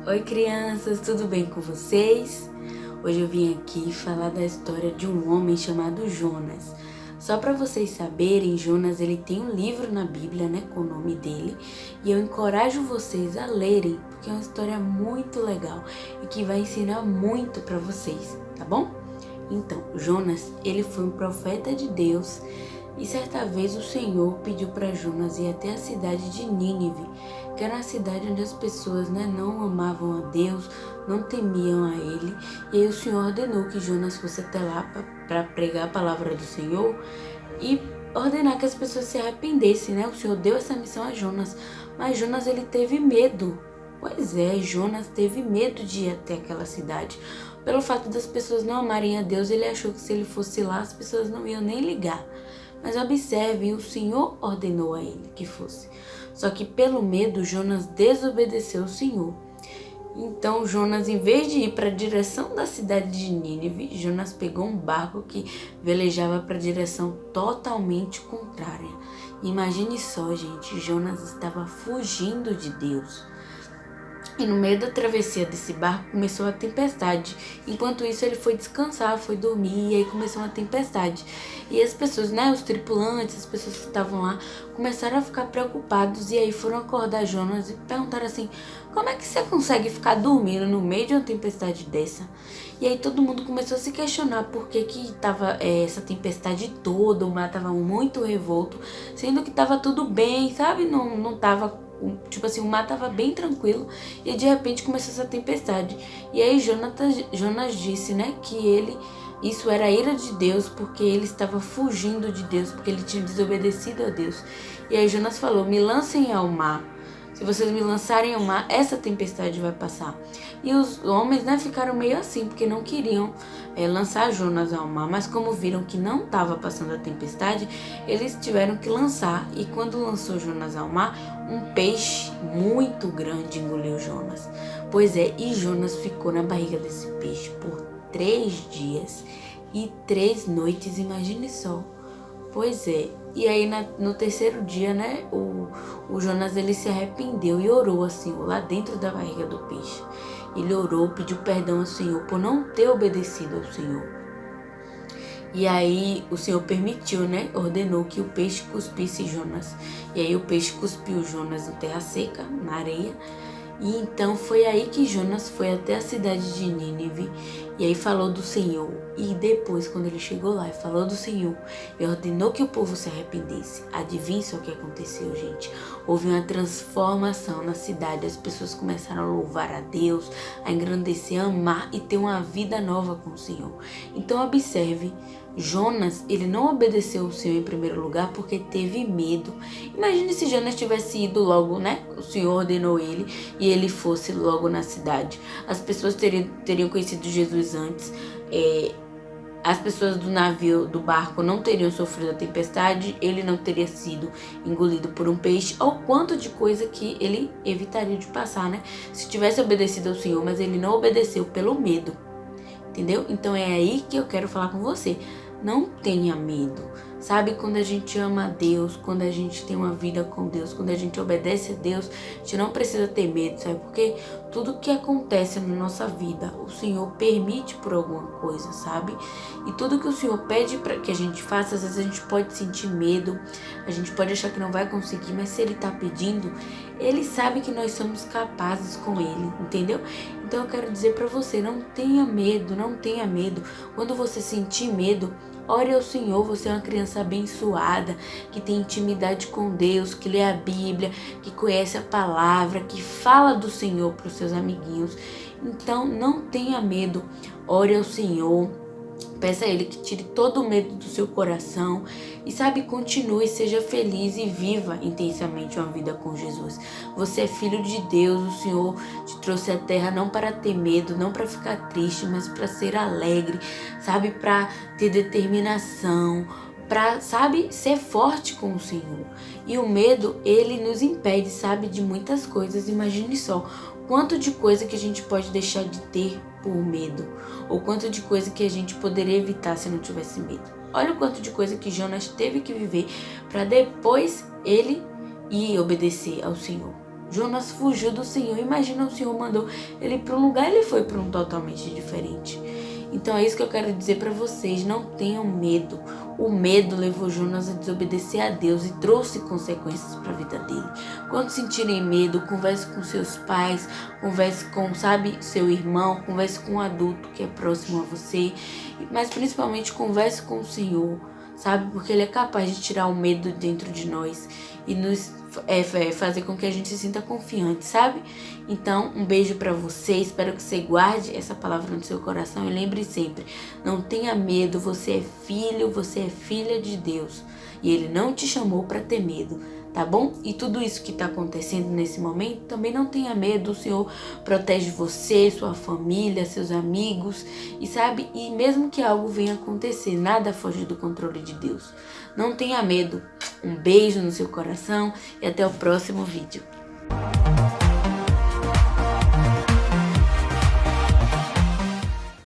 Oi crianças, tudo bem com vocês? Hoje eu vim aqui falar da história de um homem chamado Jonas. Só para vocês saberem, Jonas ele tem um livro na Bíblia, com o nome dele, e eu encorajo vocês a lerem, porque é uma história muito legal e que vai ensinar muito para vocês, tá bom? Então, Jonas, ele foi um profeta de Deus. E certa vez o Senhor pediu para Jonas ir até a cidade de Nínive, que era uma cidade onde as pessoas não amavam a Deus, não temiam a Ele. E aí o Senhor ordenou que Jonas fosse até lá para pregar a palavra do Senhor e ordenar que as pessoas se arrependessem, O Senhor deu essa missão a Jonas, mas Jonas ele teve medo. Pois é, Jonas teve medo de ir até aquela cidade. Pelo fato das pessoas não amarem a Deus, ele achou que se ele fosse lá, as pessoas não iam nem ligar. Mas observe, o Senhor ordenou a ele que fosse. Só que pelo medo, Jonas desobedeceu o Senhor. Então Jonas, em vez de ir para a direção da cidade de Nínive, Jonas pegou um barco que velejava para a direção totalmente contrária. Imagine só, gente, Jonas estava fugindo de Deus. E no meio da travessia desse barco começou a tempestade. Enquanto isso ele foi descansar, foi dormir, e aí começou uma tempestade. E as pessoas, os tripulantes, as pessoas que estavam lá, começaram a ficar preocupados. E aí foram acordar Jonas e perguntaram assim: como é que você consegue ficar dormindo no meio de uma tempestade dessa? E aí todo mundo começou a se questionar por que tava essa tempestade toda, o mar tava muito revolto, sendo que tava tudo bem, sabe? Não tava... Tipo assim, o mar tava bem tranquilo e de repente começou essa tempestade. E aí Jonas disse, que isso era a ira de Deus, porque ele estava fugindo de Deus, porque ele tinha desobedecido a Deus. E aí Jonas falou: me lancem ao mar. Se vocês me lançarem ao mar, essa tempestade vai passar. E os homens, ficaram meio assim, porque não queriam lançar Jonas ao mar. Mas como viram que não estava passando a tempestade, eles tiveram que lançar. E quando lançou Jonas ao mar, um peixe muito grande engoliu Jonas. Pois é, e Jonas ficou na barriga desse peixe por 3 dias e 3 noites, imagine só. Pois é, e aí no terceiro dia, o Jonas ele se arrependeu e orou assim, lá dentro da barriga do peixe. Ele orou, pediu perdão ao Senhor por não ter obedecido ao Senhor. E aí o Senhor permitiu, ordenou que o peixe cuspisse Jonas. E aí o peixe cuspiu Jonas em terra seca, na areia. E então foi aí que Jonas foi até a cidade de Nínive e aí falou do Senhor. E depois, quando ele chegou lá e falou do Senhor e ordenou que o povo se arrependesse, adivinha só o que aconteceu, gente? Houve uma transformação na cidade, as pessoas começaram a louvar a Deus, a engrandecer, a amar e ter uma vida nova com o Senhor. Então observe, Jonas, ele não obedeceu o Senhor em primeiro lugar porque teve medo. Imagine se Jonas tivesse ido logo, O Senhor ordenou ele e ele fosse logo na cidade. As pessoas teriam conhecido Jesus antes. As pessoas do navio, do barco, não teriam sofrido a tempestade. Ele não teria sido engolido por um peixe. Ou quanto de coisa que ele evitaria de passar, Se tivesse obedecido ao Senhor, mas ele não obedeceu pelo medo. Entendeu? Então é aí que eu quero falar com você. Não tenha medo. Sabe, quando a gente ama a Deus, quando a gente tem uma vida com Deus, quando a gente obedece a Deus, a gente não precisa ter medo, sabe? Porque tudo que acontece na nossa vida, o Senhor permite por alguma coisa, sabe? E tudo que o Senhor pede para que a gente faça, às vezes a gente pode sentir medo, a gente pode achar que não vai conseguir, mas se Ele tá pedindo, Ele sabe que nós somos capazes com Ele, entendeu? Então eu quero dizer para você, não tenha medo, não tenha medo. Quando você sentir medo, ore ao Senhor. Você é uma criança abençoada, que tem intimidade com Deus, que lê a Bíblia, que conhece a palavra, que fala do Senhor para os seus amiguinhos. Então não tenha medo, ore ao Senhor. Peça a Ele que tire todo o medo do seu coração e, continue, seja feliz e viva intensamente uma vida com Jesus. Você é filho de Deus, o Senhor te trouxe à terra não para ter medo, não para ficar triste, mas para ser alegre, para ter determinação, para, ser forte com o Senhor. E o medo, ele nos impede, de muitas coisas. Imagine só, quanto de coisa que a gente pode deixar de ter por medo, ou quanto de coisa que a gente poderia evitar se não tivesse medo. Olha o quanto de coisa que Jonas teve que viver para depois ele ir obedecer ao Senhor. Jonas fugiu do Senhor. Imagina, o Senhor mandou ele para um lugar, ele foi para um totalmente diferente. Então é isso que eu quero dizer para vocês, não tenham medo. O medo levou Jonas a desobedecer a Deus e trouxe consequências para a vida dele. Quando sentirem medo, converse com seus pais, converse com, seu irmão, converse com um adulto que é próximo a você, mas principalmente converse com o Senhor, porque Ele é capaz de tirar o medo dentro de nós e nos fazer com que a gente se sinta confiante, Então, um beijo pra você, espero que você guarde essa palavra no seu coração e lembre sempre, não tenha medo, você é filho, você é filha de Deus e Ele não te chamou pra ter medo, tá bom? E tudo isso que tá acontecendo nesse momento, também não tenha medo, o Senhor protege você, sua família, seus amigos e mesmo que algo venha acontecer, nada foge do controle de Deus. Não tenha medo. Um beijo no seu coração e até o próximo vídeo.